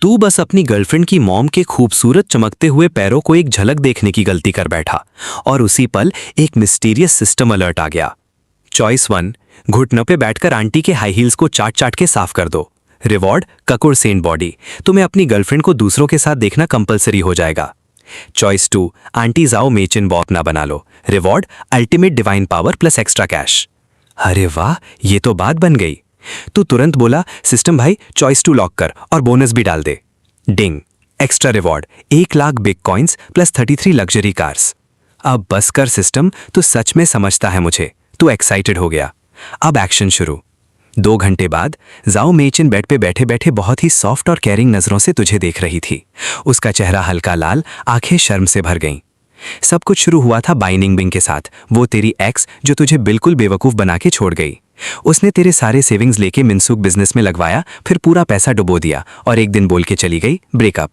तू बस अपनी गर्लफ्रेंड की मॉम के खूबसूरत चमकते हुए पैरों को एक झलक देखने की गलती कर बैठा और उसी पल एक मिस्टीरियस सिस्टम अलर्ट आ गया। चॉइस 1, घुटनों पे बैठकर आंटी के हाई हील्स को चाट चाट के साफ कर दो। रिवॉर्ड, ककुर सेंट बॉडी। तुम्हें अपनी गर्लफ्रेंड को दूसरों के साथ देखना कंपलसरी हो जाएगा। चॉइस 2, आंटी जाओ मेचिन बॉप ना बना लो। Reward, ultimate divine power plus extra cash. अरे वाह, ये तो बात बन गई। तू तुरंत बोला, सिस्टम भाई चॉइस 2 लॉक कर और बोनस भी डाल दे। Ding, extra reward 1 lakh big coins plus 33 luxury cars. अब बस कर सिस्टम, तू सच में समझता है मुझे। तू एक्साइटेड हो गया। अब एक्शन शुरू। 2 घंटे बाद जाओ मेचिन बेड पे बैठे बैठे बहुत ही सॉफ्ट और केयरिंग नजरों से तुझे देख रही थी। उसका चेहरा हल्का लाल, आंखें शर्म से भर गईं। सब कुछ शुरू हुआ था बाइनिंग बिंग के साथ, वो तेरी एक्स जो तुझे बिल्कुल बेवकूफ बना के छोड़ गई। उसने तेरे सारे सेविंग्स लेके मिनसूक बिजनेस में लगवाया, फिर पूरा पैसा डुबो दिया और एक दिन बोल के चली गई ब्रेकअप।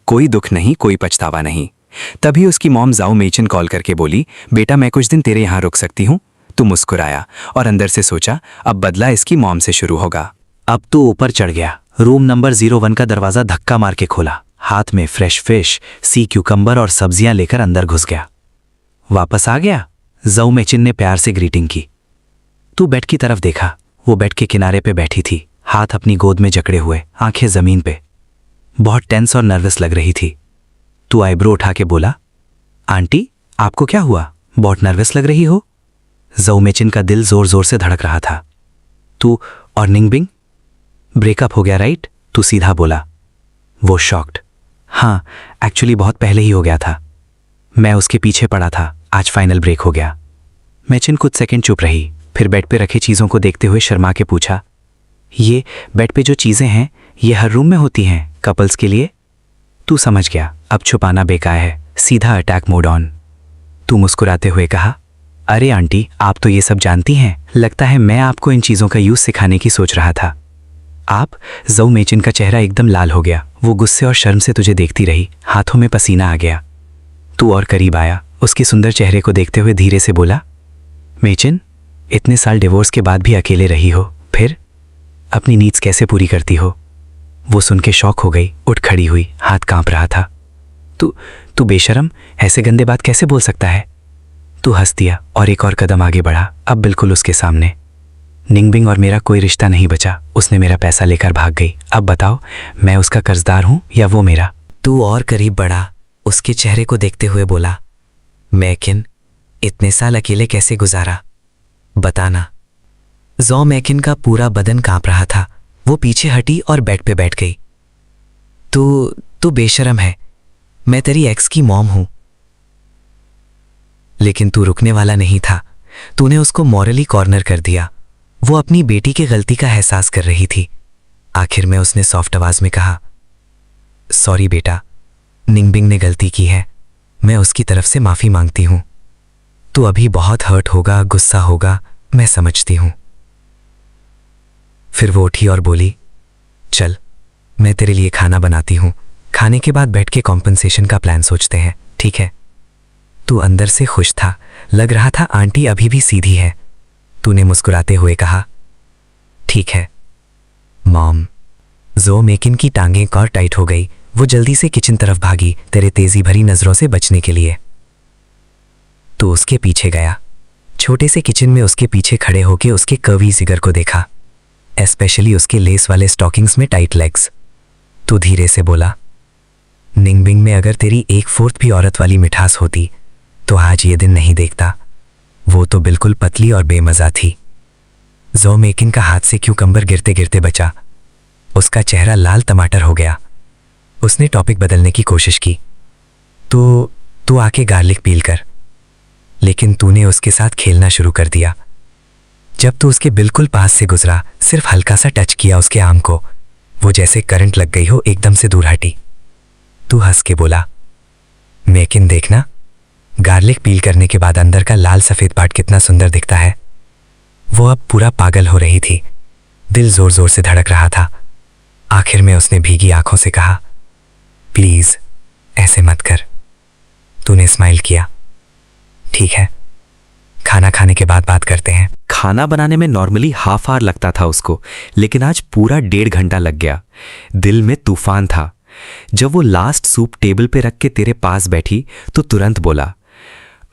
कोई दुख नहीं, कोई पछतावा नहीं। तभी उसकी मॉम जाओ मेचिन कॉल करके बोली, बेटा मैं कुछ दिन तेरे यहाँ रुक सकती हूँ। तू मुस्कुराया और अंदर से सोचा, अब बदला इसकी मॉम से शुरू होगा। अब तो ऊपर चढ़ गया। रूम नंबर 01 का दरवाजा धक्का मार के खोला। हाथ में फ्रेश फिश, सी क्यूकम्बर और सब्जियां लेकर अंदर घुस गया। वापस आ गया? जाओ मेचिन ने प्यार से ग्रीटिंग की। तू बेड की तरफ देखा। वो बेड के किनारे पे बैठी थी, हाथ अपनी गोद में जकड़े हुए, आंखें जमीन पे। बहुत टेंस और नर्वस लग रही थी। तू आईब्रो उठा के बोला, आंटी आपको क्या हुआ? बहुत नर्वस लग रही हो। जाओ मेचिन का दिल जोर जोर से धड़क रहा था। तू और निंगबिंग ब्रेकअप हो गया राइट? तू सीधा बोला। वो शॉक्ड। हाँ, एक्चुअली बहुत पहले ही हो गया था। मैं उसके पीछे पड़ा था, आज फाइनल ब्रेक हो गया। मेचिन कुछ सेकंड चुप रही, फिर बेड पे रखी चीज़ों को देखते हुए शर्मा के पूछा, ये बेड पे जो चीज़ें हैं ये हर रूम में होती हैं कपल्स के लिए? तू समझ गया, अब छुपाना बेकार है, सीधा अटैक मोड ऑन। तू मुस्कुराते हुए कहा, अरे आंटी आप तो ये सब जानती हैं, लगता है मैं आपको इन चीज़ों का यूज़ सिखाने की सोच रहा था। आप? जाओ मेचिन का चेहरा एकदम लाल हो गया। वो गुस्से और शर्म से तुझे देखती रही, हाथों में पसीना आ गया। तू और करीब आया, उसके सुंदर चेहरे को देखते हुए धीरे से बोला, मेचिन इतने साल डिवोर्स के बाद भी अकेले रही हो, फिर अपनी नीड्स कैसे पूरी करती हो? वो सुन के शॉक हो गई, उठ खड़ी हुई, हाथ कांप रहा था। तू बेशरम, ऐसे गंदे बात कैसे बोल सकता है? तू हंस दिया और एक और कदम आगे बढ़ा, अब बिल्कुल उसके सामने। निंगबिंग और मेरा कोई रिश्ता नहीं बचा, उसने मेरा पैसा लेकर भाग गई। अब बताओ मैं उसका कर्जदार हूं या वो मेरा? तू और करीब बढ़ा, उसके चेहरे को देखते हुए बोला, मैकिन इतने साल अकेले कैसे गुजारा, बताना। जॉ मैकिन का पूरा बदन कांप रहा था। वो पीछे हटी और बेड पे बैठ गई। तू बेशरम है, मैं तेरी एक्स की मॉम हूं। लेकिन तू रुकने वाला नहीं था। तूने उसको मॉरली कॉर्नर कर दिया। वो अपनी बेटी की गलती का एहसास कर रही थी। आखिर में उसने सॉफ्ट आवाज में कहा, सॉरी बेटा, निंगबिंग ने गलती की है, मैं उसकी तरफ से माफी मांगती हूं। तू अभी बहुत हर्ट होगा, गुस्सा होगा, मैं समझती हूं। फिर वो उठी और बोली, चल मैं तेरे लिए खाना बनाती हूं, खाने के बाद बैठ के कॉम्पनसेशन का प्लान सोचते हैं, ठीक है? तू अंदर से खुश था, लग रहा था आंटी अभी भी सीधी है। तूने मुस्कुराते हुए कहा, ठीक है मॉम। जो मेकिन की टांगें और टाइट हो गई। वो जल्दी से किचन तरफ भागी, तेरे तेजी भरी नजरों से बचने के लिए। तू उसके पीछे गया। छोटे से किचन में उसके पीछे खड़े होके उसके कर्वी जिगर को देखा, एस्पेशली उसके लेस वाले स्टॉकिंग्स में टाइट लेग्स। तू धीरे से बोला, निंगबिंग में अगर तेरी 1/4 भी औरत वाली मिठास होती तो आज ये दिन नहीं देखता। वो तो बिल्कुल पतली और बेमजा थी। जो मेकिन का हाथ से क्यूकम्बर गिरते गिरते बचा। उसका चेहरा लाल टमाटर हो गया। उसने टॉपिक बदलने की कोशिश की, तो तू आके गार्लिक पील कर। लेकिन तूने उसके साथ खेलना शुरू कर दिया। जब तू उसके बिल्कुल पास से गुजरा, सिर्फ हल्का सा टच किया उसके आर्म को, वो जैसे करंट लग गई हो एकदम से दूर हटी। तू हंस के बोला, मेकिन देखना, गार्लिक पील करने के बाद अंदर का लाल सफेद पार्ट कितना सुंदर दिखता है। वो अब पूरा पागल हो रही थी, दिल जोर जोर से धड़क रहा था। आखिर में उसने भीगी आंखों से कहा, प्लीज ऐसे मत कर। तूने स्माइल किया, ठीक है खाना खाने के बाद बात करते हैं। खाना बनाने में नॉर्मली हाफ आवर लगता था उसको, लेकिन आज पूरा 1.5 घंटा लग गया। दिल में तूफान था, जब वो लास्ट सूप टेबल पे रख के तेरे पास बैठी तो तुरंत बोला,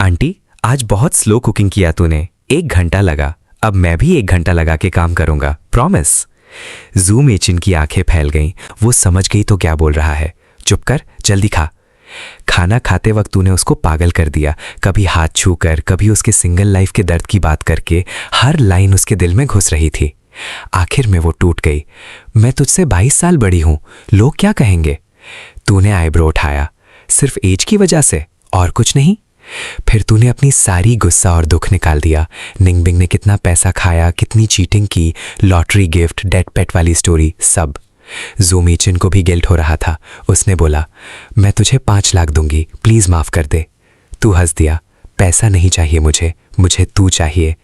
आंटी आज बहुत स्लो कुकिंग किया तूने, 1 घंटा लगा, अब मैं भी 1 घंटा लगा के काम करूंगा, प्रॉमिस। जू मेचिन की आंखें फैल गईं, वो समझ गई तो क्या बोल रहा है। चुप कर, जल्दी खा। खाना खाते वक्त तूने उसको पागल कर दिया, कभी हाथ छूकर, कभी उसके सिंगल लाइफ के दर्द की बात करके, हर लाइन उसके दिल में घुस रही थी। आखिर में वो टूट गई। मैं तुझसे 22 साल बड़ी हूं, लोग क्या कहेंगे? तूने आईब्रो उठाया, सिर्फ एज की वजह से, और कुछ नहीं? फिर तूने अपनी सारी गुस्सा और दुख निकाल दिया। निंगबिंग ने कितना पैसा खाया, कितनी चीटिंग की, लॉटरी गिफ्ट, डेड पेट वाली स्टोरी, सब। जू मेचिन को भी गिल्ट हो रहा था। उसने बोला, मैं तुझे 5 लाख दूंगी, प्लीज माफ कर दे। तू हंस दिया, पैसा नहीं चाहिए मुझे तू चाहिए।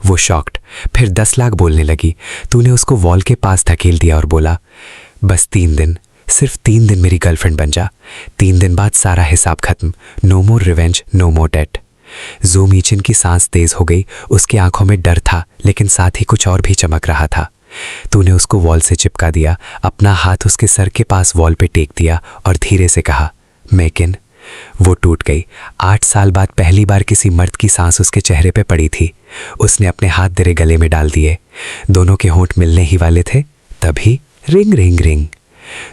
वो शॉक्ड, फिर 10 लाख बोलने लगी। तूने उसको वॉल के पास धकेल दिया और बोला, बस 3 दिन, सिर्फ 3 दिन मेरी गर्लफ्रेंड बन जा। 3 दिन बाद सारा हिसाब खत्म, नो मोर रिवेंज, नो मोर डेट। जू मेचिन की सांस तेज हो गई, उसकी आंखों में डर था लेकिन साथ ही कुछ और भी चमक रहा था। तूने उसको वॉल से चिपका दिया, अपना हाथ उसके सर के पास वॉल पे टेक दिया और धीरे से कहा, मेकिन। वो टूट गई। 8 साल बाद पहली बार किसी मर्द की सांस उसके चेहरे पे पड़ी थी। उसने अपने हाथ तेरे गले में डाल दिए। दोनों के होंठ मिलने ही वाले थे, तभी रिंग रिंग रिंग।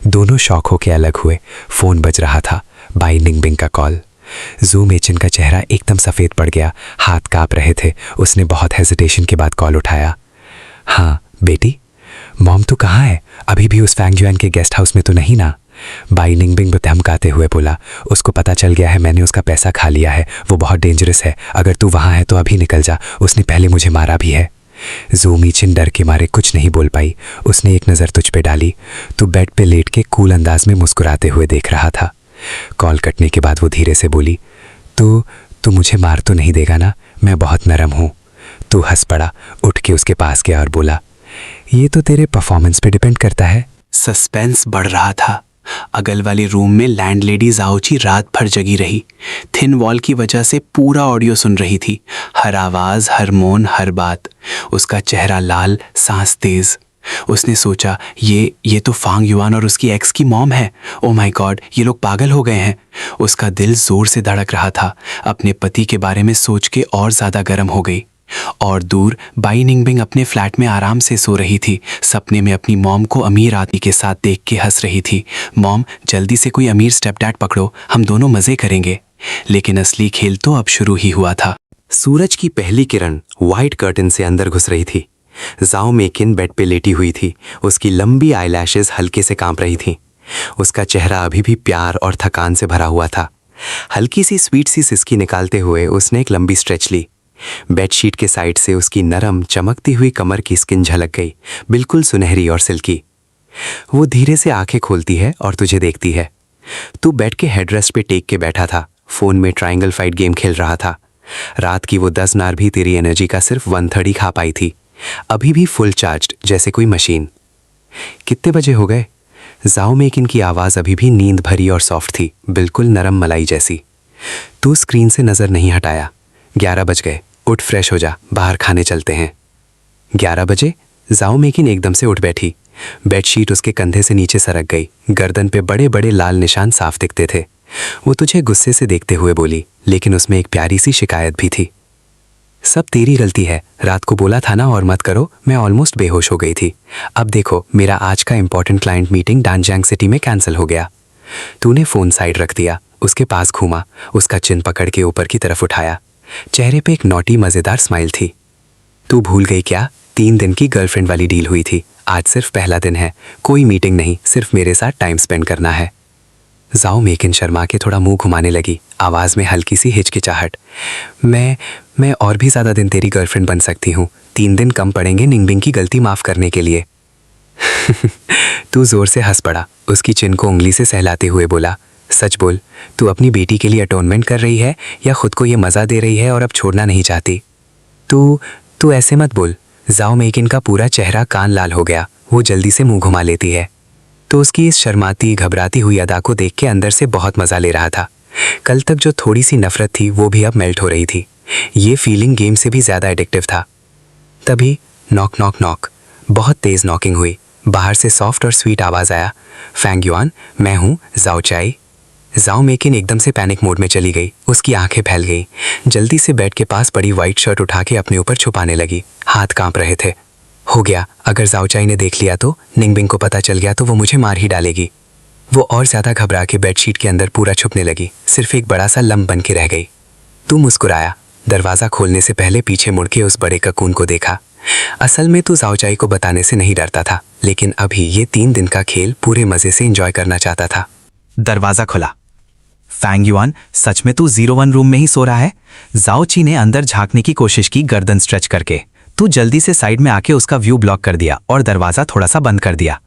दोनों शॉक होके अलग हुए। फोन बज रहा था, बाई निंगबिंग का कॉल। जू मेचिन का चेहरा एकदम सफ़ेद पड़ गया, हाथ कांप रहे थे। उसने बहुत हेजिटेशन के बाद कॉल उठाया। हाँ बेटी, मॉम तू कहाँ है? अभी भी उस फैंगजुआन के गेस्ट हाउस में तो नहीं ना? बाई निंगबिंग धमकाते हुए बोला, उसको पता चल गया है मैंने उसका पैसा खा लिया है, वो बहुत डेंजरस है, अगर तू वहाँ है तो अभी निकल जा, उसने पहले मुझे मारा भी है। जू मेचिन डर के मारे कुछ नहीं बोल पाई। उसने एक नज़र तुझ पे डाली। तू बेड पे लेट के कूल अंदाज में मुस्कुराते हुए देख रहा था। कॉल कटने के बाद वो धीरे से बोली, तू मुझे मार तो नहीं देगा ना? मैं बहुत नरम हूँ। तू हंस पड़ा, उठ के उसके पास गया और बोला, ये तो तेरे परफॉर्मेंस पे डिपेंड करता है। सस्पेंस बढ़ रहा था। अगल वाले रूम में लैंडलेडी जाओची रात भर जगी रही। थिन वॉल की वजह से पूरा ऑडियो सुन रही थी, हर आवाज़, हर मौन, हर बात। उसका चेहरा लाल, सांस तेज। उसने सोचा, ये तो फांग युआन और उसकी एक्स की मॉम है। ओ माय गॉड, ये लोग पागल हो गए हैं। उसका दिल जोर से धड़क रहा था। अपने पति के बारे में सोच के और ज़्यादा गर्म हो गई। और दूर बाई निंगबिंग अपने फ्लैट में आराम से सो रही थी। सपने में अपनी मॉम को अमीर आदमी के साथ देख के हंस रही थी। मॉम, जल्दी से कोई अमीर स्टेपडैड पकड़ो, हम दोनों मज़े करेंगे। लेकिन असली खेल तो अब शुरू ही हुआ था। सूरज की पहली किरण व्हाइट कर्टन से अंदर घुस रही थी। जाओ मेकिन बेड पे लेटी हुई थी। उसकी लंबी आईलैशेस हल्के से कांप रही थीं। उसका चेहरा अभी भी प्यार और थकान से भरा हुआ था। हल्की सी स्वीट सी सिसकी निकालते हुए उसने एक लंबी स्ट्रेच ली। बेडशीट के साइड से उसकी नरम चमकती हुई कमर की स्किन झलक गई, बिल्कुल सुनहरी और सिल्की। वो धीरे से आंखें खोलती है और तुझे देखती है। तू बेड के हेडरेस्ट पे टेक के बैठा था, फोन में ट्रायंगल फाइट गेम खेल रहा था। रात की वो 10 नार भी तेरी एनर्जी का सिर्फ 1/3 ही खा पाई थी। अभी भी फुल चार्ज्ड जैसे कोई मशीन। कितने बजे हो गए? जाओ मेकिन की आवाज़ अभी भी नींद भरी और सॉफ्ट थी, बिल्कुल नरम मलाई जैसी। तू स्क्रीन से नज़र नहीं हटाया। 11 बज गए, उठ फ्रेश हो जा, बाहर खाने चलते हैं। 11 बजे? जाओ मेकिन एकदम से उठ बैठी। बेडशीट उसके कंधे से नीचे सरक गई। गर्दन पे बड़े बड़े लाल निशान साफ दिखते थे। वो तुझे गुस्से से देखते हुए बोली, लेकिन उसमें एक प्यारी सी शिकायत भी थी। सब तेरी गलती है, रात को बोला था ना और मत करो, मैं ऑलमोस्ट बेहोश हो गई थी। अब देखो, मेरा आज का इंपॉर्टेंट क्लाइंट मीटिंग डानजांग सिटी में कैंसिल हो गया। तूने फ़ोन साइड रख दिया, उसके पास घूमा, उसका चिन पकड़ के ऊपर की तरफ उठाया। चेहरे पे एक नॉटी मज़ेदार स्माइल थी। तू भूल गई क्या? 3 दिन की गर्लफ्रेंड वाली डील हुई थी। आज सिर्फ पहला दिन है, कोई मीटिंग नहीं, सिर्फ मेरे साथ टाइम स्पेंड करना है। जाओ मेकिन शर्मा के थोड़ा मुंह घुमाने लगी, आवाज़ में हल्की सी हिचकिचाहट। मैं और भी ज़्यादा दिन तेरी गर्लफ्रेंड बन सकती हूँ। 3 दिन कम पड़ेंगे निंगबिंग की गलती माफ़ करने के लिए। तू ज़ोर से हंस पड़ा, उसकी चिन को उंगली से सहलाते हुए बोला, सच बोल, तू अपनी बेटी के लिए अटोनमेंट कर रही है या खुद को ये मज़ा दे रही है और अब छोड़ना नहीं चाहती? तू ऐसे मत बोल। जाओ मेकिन का पूरा चेहरा कान लाल हो गया। वो जल्दी से मुंह घुमा लेती है। तो उसकी इस शर्माती घबराती हुई अदा को देख के अंदर से बहुत मज़ा ले रहा था। कल तक जो थोड़ी सी नफरत थी वो भी अब मेल्ट हो रही थी। ये फीलिंग गेम से भी ज़्यादा एडिक्टिव था। तभी नॉक नॉक नॉक, बहुत तेज़ नॉकिंग हुई। बाहर से सॉफ्ट और स्वीट आवाज आया, फैंग युआन, मैं हूँ जाओ चाय। जाओ मेकिन एकदम से पैनिक मोड में चली गई। उसकी आंखें फैल गई। जल्दी से बेड के पास पड़ी व्हाइट शर्ट उठा के अपने ऊपर छुपाने लगी। हाथ कांप रहे थे। हो गया, अगर जाओ चाय ने देख लिया तो, निंगबिंग को पता चल गया तो वो मुझे मार ही डालेगी। वो और ज्यादा घबरा के बेडशीट के अंदर पूरा छुपने लगी। सिर्फ एक बड़ा सा लम्ब बन के रह गई। तू मुस्कुराया। दरवाजा खोलने से पहले पीछे मुड़ के उस बड़े ककून को देखा। असल में तू जाओ चाय को बताने से नहीं डरता था, लेकिन अभी ये 3 दिन का खेल पूरे मजे से एंजॉय करना चाहता था। दरवाजा खुला। फैंग युआन, सच में तू 01 रूम में ही सो रहा है? जाओ ची ने अंदर झांकने की कोशिश की, गर्दन स्ट्रेच करके। तू जल्दी से साइड में आके उसका व्यू ब्लॉक कर दिया और दरवाजा थोड़ा सा बंद कर दिया।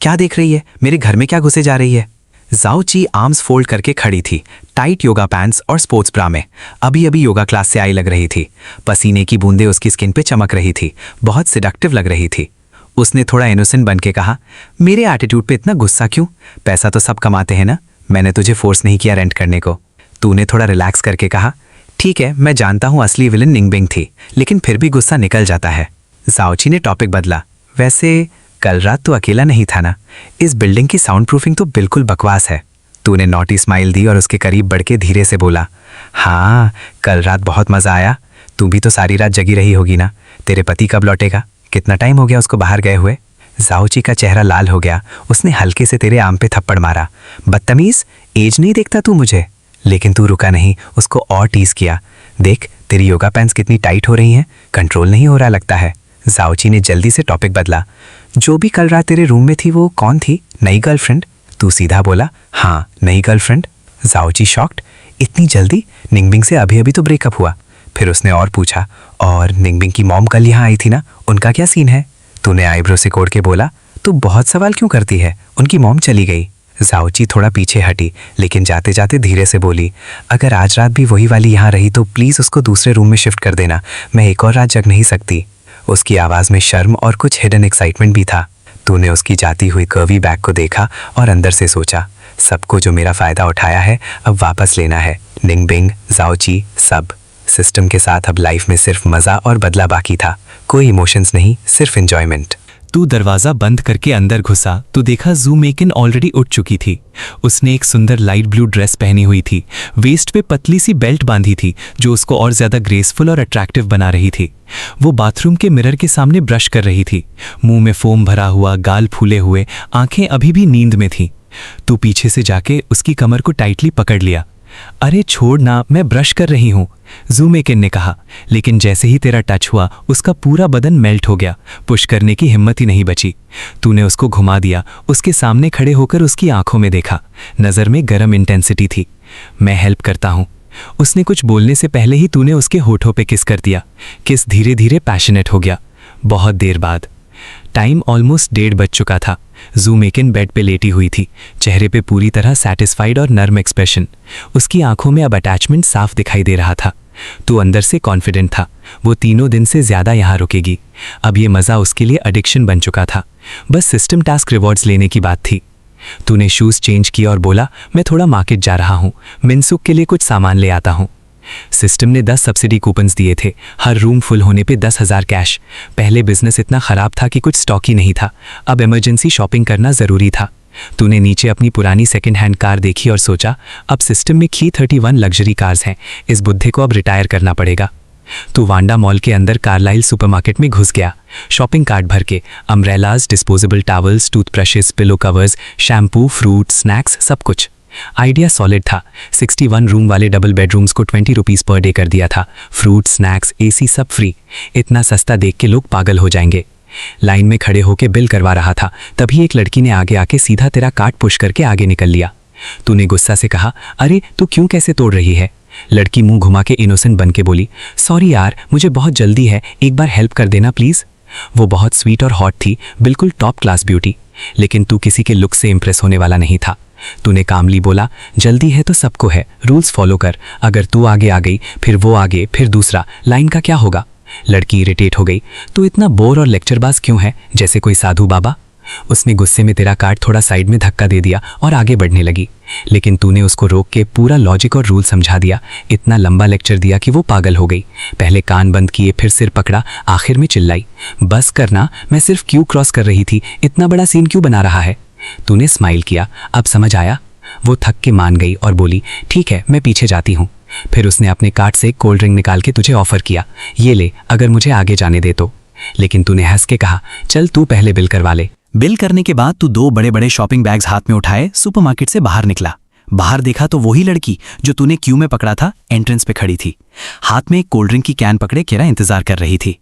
क्या देख रही है? मेरे घर में क्या घुसे जा रही है? जाओ ची आर्म्स फोल्ड करके खड़ी थी, टाइट योगा पैंट्स और स्पोर्ट्स ब्रा में। अभी अभी योगा क्लास से आई लग रही थी। पसीने की बूंदें उसकी स्किन पे चमक रही थी। बहुत सिडक्टिव लग रही थी। उसने थोड़ा इनोसेंट बन के कहा, मेरे एटीट्यूड पे इतना गुस्सा क्यों? पैसा तो सब कमाते हैं ना, मैंने तुझे फोर्स नहीं किया रेंट करने को। तूने थोड़ा रिलैक्स करके कहा, ठीक है, मैं जानता हूँ असली विलन निंगबिंग थी, लेकिन फिर भी गुस्सा निकल जाता है। जाओ ची ने टॉपिक बदला, वैसे कल रात तो अकेला नहीं था ना? इस बिल्डिंग की साउंड प्रूफिंग तो बिल्कुल बकवास है। तूने नॉटी स्माइल दी और उसके करीब बढ़ के धीरे से बोला, हाँ कल रात बहुत मज़ा आया। तू भी तो सारी रात जगी रही होगी ना? तेरे पति कब लौटेगा? कितना टाइम हो गया उसको बाहर गए हुए? जाओ ची का चेहरा लाल हो गया। उसने हल्के से तेरे आम पे थप्पड़ मारा। बदतमीज, एज नहीं देखता तू मुझे? लेकिन तू रुका नहीं, उसको और टीज किया। देख तेरी योगा पैंट्स कितनी टाइट हो रही हैं, कंट्रोल नहीं हो रहा लगता है। जाओ ची ने जल्दी से टॉपिक बदला, जो भी कल रात तेरे रूम में थी वो कौन थी? नई गर्लफ्रेंड? तू सीधा बोला, हाँ नई गर्लफ्रेंड। जाओ ची शॉक्ड, इतनी जल्दी? निंगबिंग से अभी अभी तो ब्रेकअप हुआ। फिर उसने और पूछा, और निंगबिंग की मॉम कल यहाँ आई थी ना, उनका क्या सीन है? तूने आईब्रो से कोड़ के बोला, तू बहुत सवाल क्यों करती है, उनकी मॉम चली गई। जाओ ची थोड़ा पीछे हटी, लेकिन जाते जाते धीरे से बोली, अगर आज रात भी वही वाली यहाँ रही तो प्लीज़ उसको दूसरे रूम में शिफ्ट कर देना, मैं एक और रात जग नहीं सकती। उसकी आवाज़ में शर्म और कुछ हिडन एक्साइटमेंट भी था। तूने उसकी जाती हुई कर्वी बैग को देखा और अंदर से सोचा, सबको जो मेरा फ़ायदा उठाया है अब वापस लेना है। निंगबिंग, जाओ ची, सब सिस्टम के साथ अब लाइफ में सिर्फ मज़ा और बदला बाकी था। कोई इमोशंस नहीं, सिर्फ एंजॉयमेंट। तू दरवाजा बंद करके अंदर घुसा तो देखा जू मेकिन ऑलरेडी उठ चुकी थी। उसने एक सुंदर लाइट ब्लू ड्रेस पहनी हुई थी। वेस्ट पे पतली सी बेल्ट बांधी थी जो उसको और ज्यादा ग्रेसफुल और अट्रैक्टिव बना रही थी। वो बाथरूम के मिरर के सामने ब्रश कर रही थी, मुंह में फोम भरा हुआ, गाल फूले हुए, आंखें अभी भी नींद में थी। तू पीछे से जाके उसकी कमर को टाइटली पकड़ लिया। अरे छोड़ ना, मैं ब्रश कर रही हूँ, जू मेकिन ने कहा। लेकिन जैसे ही तेरा टच हुआ उसका पूरा बदन मेल्ट हो गया। पुश करने की हिम्मत ही नहीं बची। तूने उसको घुमा दिया, उसके सामने खड़े होकर उसकी आंखों में देखा। नज़र में गर्म इंटेंसिटी थी। मैं हेल्प करता हूँ। उसने कुछ बोलने से पहले ही तूने उसके होठों पे किस कर दिया। किस धीरे धीरे पैशनेट हो गया। बहुत देर बाद टाइम ऑलमोस्ट 1:30 बज चुका था। जू मेकिन बेड पे लेटी हुई थी, चेहरे पे पूरी तरह सैटिस्फाइड और नर्म एक्सप्रेशन। उसकी आंखों में अब अटैचमेंट साफ दिखाई दे रहा था। तू अंदर से कॉन्फिडेंट था, वो 3 दिन से ज़्यादा यहाँ रुकेगी। अब ये मज़ा उसके लिए एडिक्शन बन चुका था। बस सिस्टम टास्क रिवॉर्ड्स लेने की बात थी। तूने शूज़ चेंज किया और बोला, मैं थोड़ा मार्केट जा रहा हूँ, मिनसुक के लिए कुछ सामान ले आता हूँ। सिस्टम ने 10 सब्सिडी कूपन्स दिए थे, हर रूम फुल होने पे 10,000 कैश। पहले बिजनेस इतना ख़राब था कि कुछ स्टॉक ही नहीं था। अब इमरजेंसी शॉपिंग करना ज़रूरी था। तूने नीचे अपनी पुरानी सेकंड हैंड कार देखी और सोचा, अब सिस्टम में की 31 लग्जरी कार्स हैं, इस बुद्धे को अब रिटायर करना पड़ेगा। तू वांडा मॉल के अंदर कार्लाइल सुपरमार्केट में घुस गया। शॉपिंग कार्ट भर के umbrellas, disposable towels, toothbrushes, pillow covers, shampoo, fruit, snacks, सब कुछ। आइडिया सॉलिड था। 61 रूम वाले डबल बेडरूम्स को 20 रुपीज़ पर डे कर दिया था। फ्रूट, स्नैक्स, एसी सब फ्री। इतना सस्ता देख के लोग पागल हो जाएंगे। लाइन में खड़े होके बिल करवा रहा था, तभी एक लड़की ने आगे आके सीधा तेरा कार्ट पुश करके आगे निकल लिया। तूने गुस्सा से कहा, अरे तू क्यों कैसे तोड़ रही है? लड़की मुंह घुमा के इनोसेंट बन के बोली, सॉरी यार, मुझे बहुत जल्दी है, एक बार हेल्प कर देना प्लीज़। वो बहुत स्वीट और हॉट थी, बिल्कुल टॉप क्लास ब्यूटी। लेकिन तू किसी के लुक से इम्प्रेस होने वाला नहीं था। तूने कामली बोला, जल्दी है तो सबको है, रूल्स फॉलो कर। अगर तू आगे आ गई, फिर वो आगे, फिर दूसरा, लाइन का क्या होगा? लड़की इरिटेट हो गई, तू इतना बोर और लेक्चरबाज क्यों है, जैसे कोई साधु बाबा? उसने गुस्से में तेरा कार्ड थोड़ा साइड में धक्का दे दिया और आगे बढ़ने लगी, लेकिन तूने उसको रोक के पूरा लॉजिक और रूल समझा दिया। इतना लंबा लेक्चर दिया कि वो पागल हो गई। पहले कान बंद किए, फिर सिर पकड़ा, आखिर में चिल्लाई, बस करना, मैं सिर्फ क्यू क्रॉस कर रही थी, इतना बड़ा सीन क्यों बना रहा है। तूने स्माइल किया, अब समझ आया। वो थक के मान गई और बोली, ठीक है मैं पीछे जाती हूँ। फिर उसने अपने कार्ट से एक कोल्ड ड्रिंक निकाल के तुझे ऑफर किया, ये ले अगर मुझे आगे जाने दे तो। लेकिन तूने हंस के कहा, चल तू पहले बिल करवा ले। बिल करने के बाद तू 2 बड़े बड़े शॉपिंग बैग्स हाथ में उठाए सुपरमार्केट से बाहर निकला। बाहर देखा तो वही लड़की जो तूने क्यू में पकड़ा था एंट्रेंस पे खड़ी थी, हाथ में एक कोल्ड ड्रिंक की कैन पकड़े केरा इंतजार कर रही थी।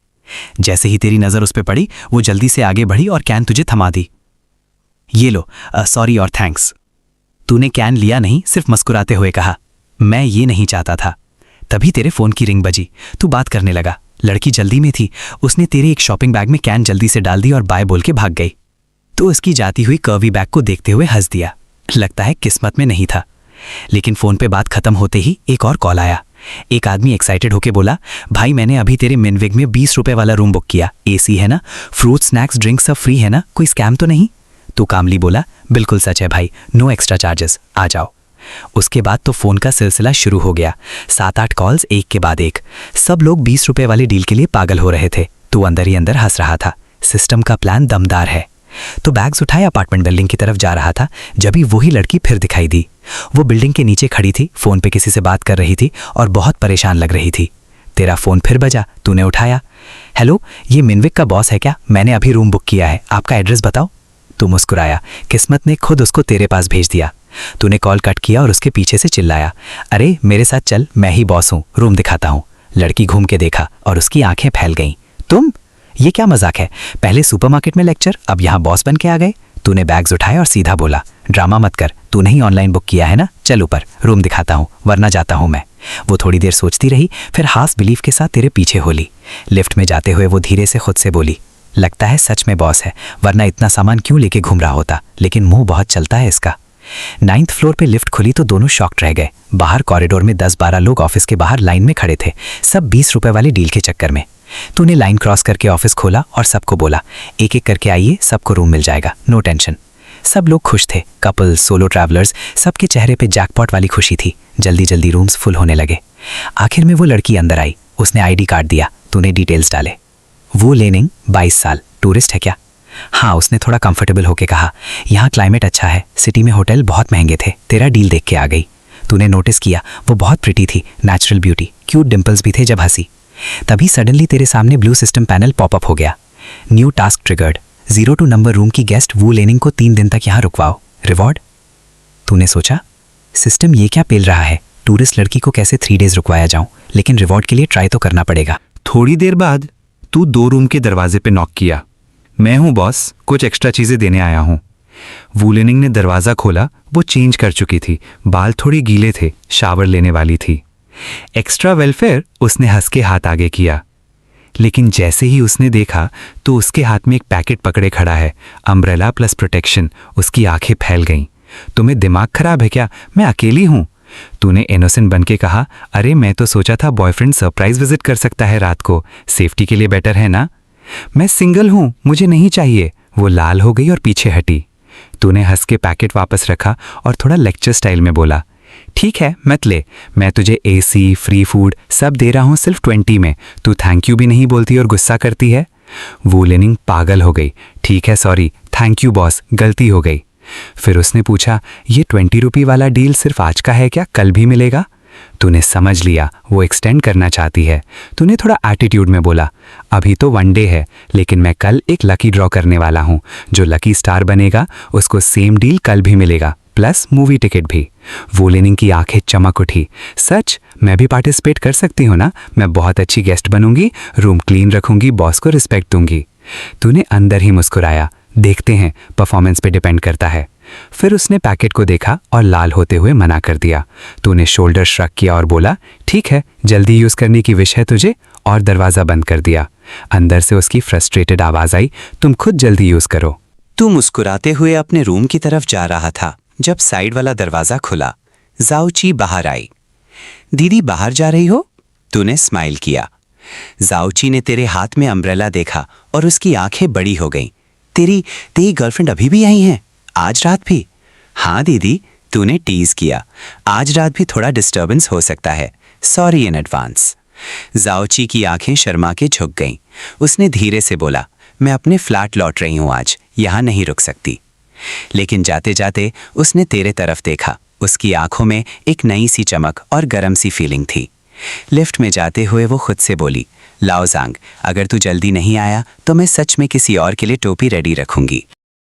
जैसे ही तेरी नजर उस पे पड़ी, वो जल्दी से आगे बढ़ी और कैन तुझे थमा दी। ये लो, सॉरी और थैंक्स। तूने कैन लिया नहीं, सिर्फ मुस्कुराते हुए कहा, मैं ये नहीं चाहता था। तभी तेरे फोन की रिंग बजी, तू बात करने लगा। लड़की जल्दी में थी, उसने तेरे एक शॉपिंग बैग में कैन जल्दी से डाल दी और बाय बोल के भाग गई। तो उसकी जाती हुई कर्वी बैग को देखते हुए हंस दिया। लगता है किस्मत में नहीं था। लेकिन फोन पे बात खत्म होते ही एक और कॉल आया। एक आदमी एक्साइटेड होके बोला, भाई मैंने अभी तेरे मिनविग में 20 रुपए वाला रूम बुक किया, एसी है ना, फ्रूट स्नैक्स ड्रिंक सब फ्री है ना, कोई स्कैम तो नहीं। तो कामली बोला, बिल्कुल सच है भाई, नो एक्स्ट्रा चार्जेस, आ जाओ। उसके बाद तो फोन का सिलसिला शुरू हो गया। 7-8 कॉल्स एक के बाद एक। सब लोग 20 रुपए वाली डील के लिए पागल हो रहे थे। तू अंदर ही अंदर हंस रहा था। सिस्टम का प्लान दमदार है। तो बैग्स उठाए अपार्टमेंट बिल्डिंग की तरफ जा रहा था, जब ही वही लड़की फिर दिखाई दी। वो बिल्डिंग के नीचे खड़ी थी, फोन पे किसी से बात कर रही थी और बहुत परेशान लग रही थी। तेरा फोन फिर बजा, तूने उठाया। हेलो, ये मिनविक का बॉस है क्या? मैंने अभी रूम बुक किया है, आपका एड्रेस बताओ। तू मुस्कुराया, किस्मत ने खुद उसको तेरे पास भेज दिया। तूने कॉल कट किया और उसके पीछे से चिल्लाया, अरे मेरे साथ चल, मैं ही बॉस हूँ, रूम दिखाता हूँ। लड़की घूम के देखा और उसकी आंखें फैल गईं। तुम? ये क्या मजाक है? पहले सुपरमार्केट में लेक्चर, अब यहाँ बॉस बन के आ गए। तूने बैग्स उठाए और सीधा बोला, ड्रामा मत कर, तूने ही ऑनलाइन बुक किया है ना, चल ऊपर, रूम दिखाता हूँ, वरना जाता हूँ मैं। वो थोड़ी देर सोचती रही, फिर हाफ बिलीफ के साथ तेरे पीछे हो ली। लिफ्ट में जाते हुए वो धीरे से खुद से बोली, लगता है सच में बॉस है, वरना इतना सामान क्यों लेके घूम रहा होता, लेकिन मुंह बहुत चलता है इसका। 9th फ्लोर पे लिफ्ट खुली तो दोनों शॉक्ड रह गए। बाहर कॉरिडोर में 10-12 लोग ऑफिस के बाहर लाइन में खड़े थे, सब 20 रुपए वाली डील के चक्कर में। तूने लाइन क्रॉस करके ऑफिस खोला और सबको बोला, एक एक करके आइए, सबको रूम मिल जाएगा, नो टेंशन। सब लोग खुश थे, कपल, सोलो ट्रैवलर्स, सबके चेहरे पे जैकपॉट वाली खुशी थी। जल्दी जल्दी रूम्स फुल होने लगे। आखिर में वो लड़की अंदर आई, उसने आईडी कार्ड दिया, तूने डिटेल्स डाले। वो लेनिंग, 22 साल, टूरिस्ट है क्या? हाँ, उसने थोड़ा कंफर्टेबल होके कहा, यहाँ क्लाइमेट अच्छा है, सिटी में होटल बहुत महंगे थे, तेरा डील देख के आ गई। तूने नोटिस किया वो बहुत प्रिटी थी, नेचुरल ब्यूटी, क्यूट डिंपल्स भी थे जब हंसी। तभी सडनली तेरे सामने ब्लू सिस्टम पैनल पॉपअप हो गया, new task triggered, 0 number room की गेस्ट वू लेनिंग को 3 दिन तक यहाँ रुकवाओ, रिवॉर्ड। तूने सोचा, सिस्टम ये क्या पेल रहा है, टूरिस्ट लड़की को कैसे 3 डेज रुकवाया जाऊं, लेकिन रिवॉर्ड के लिए ट्राई तो करना पड़ेगा। थोड़ी देर बाद तू 2 रूम के दरवाजे पे नॉक किया। मैं हूं बॉस, कुछ एक्स्ट्रा चीजें देने आया हूं। वूलेनिंग ने दरवाजा खोला, वो चेंज कर चुकी थी, बाल थोड़े गीले थे, शावर लेने वाली थी। एक्स्ट्रा वेलफेयर, उसने हंस के हाथ आगे किया। लेकिन जैसे ही उसने देखा तो उसके हाथ में एक पैकेट पकड़े खड़ा है, अम्ब्रेला प्लस प्रोटेक्शन। उसकी आंखें फैल गईं। तुम्हें दिमाग खराब है क्या, मैं अकेली हूं। तूने इनोसेंट बन के कहा, अरे मैं तो सोचा था बॉयफ्रेंड सरप्राइज विजिट कर सकता है रात को, सेफ्टी के लिए बेटर है ना। मैं सिंगल हूं, मुझे नहीं चाहिए। वो लाल हो गई और पीछे हटी। तूने हंस के पैकेट वापस रखा और थोड़ा लेक्चर स्टाइल में बोला, ठीक है मत ले, मैं तुझे एसी, फ्री फूड सब दे रहा हूं सिर्फ 20 में, तू थैंक यू भी नहीं बोलती और गुस्सा करती है। वो लेनिंग पागल हो गई। ठीक है सॉरी, थैंक यू बॉस, गलती हो गई। फिर उसने पूछा, ये 20 रुपये वाला डील सिर्फ आज का है क्या, कल भी मिलेगा? तूने समझ लिया वो एक्सटेंड करना चाहती है। तूने थोड़ा एटीट्यूड में बोला, अभी तो 1 डे है, लेकिन मैं कल एक लकी ड्रॉ करने वाला हूँ, जो लकी स्टार बनेगा उसको सेम डील कल भी मिलेगा, प्लस मूवी टिकट भी। वो लेनिंग की आंखें चमक उठी, सच? मैं भी पार्टिसिपेट कर सकती हूँ ना? मैं बहुत अच्छी गेस्ट बनूंगी, रूम क्लीन रखूंगी, बॉस को रिस्पेक्ट दूंगी। तूने अंदर ही मुस्कुराया, देखते हैं, परफॉर्मेंस पे डिपेंड करता है। फिर उसने पैकेट को देखा और लाल होते हुए मना कर दिया। तूने शोल्डर श्रग किया और बोला, ठीक है, जल्दी यूज करने की विश है तुझे, और दरवाजा बंद कर दिया। अंदर से उसकी फ्रस्ट्रेटेड आवाज आई, तुम खुद जल्दी यूज करो। तू मुस्कुराते हुए अपने रूम की तरफ जा रहा था जब साइड वाला दरवाजा खुला। जाओची बाहर आई। दीदी बाहर जा रही हो? तूने स्माइल किया। जाओची ने तेरे हाथ में अम्ब्रेला देखा और उसकी आंखें बड़ी हो गईं। तेरी तेरी गर्लफ्रेंड अभी भी यहीं है? आज रात भी? हाँ दीदी, तूने टीज किया। आज रात भी थोड़ा डिस्टर्बेंस हो सकता है, सॉरी इन एडवांस। जाओची की आंखें शर्मा के झुक गईं। उसने धीरे से बोला, मैं अपने फ्लैट लौट रही हूं आज, यहां नहीं रुक सकती। लेकिन जाते जाते उसने तेरे तरफ देखा। उसकी आंखों में एक नई सी चमक और गर्म सी फीलिंग थी। लिफ्ट में जाते हुए वो खुद से बोली, लाओ जांग, अगर तू जल्दी नहीं आया तो मैं सच में किसी और के लिए टोपी रेडी रखूंगी।